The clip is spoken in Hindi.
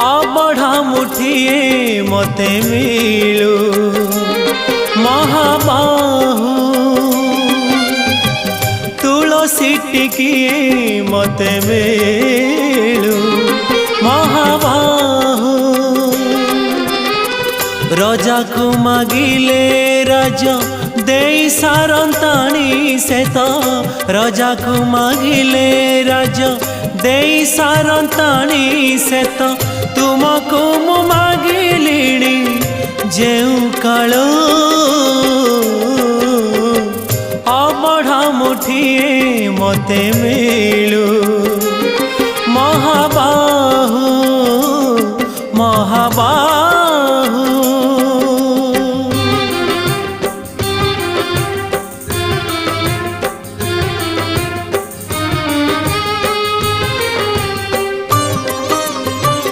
अबढ़ा मुठिए मते मिलू महाबाहु तुलसी टिकिए मते मिलू महाबाहु रजा को मागिले राजा दे सारंताणी से तो रजा को मागिले राजा दे सारंताणी से तो तुमको मु मागिलिणी जेउ कालो अबढ़ा मुठिए मते मिलू महाबाहु महाबाहु।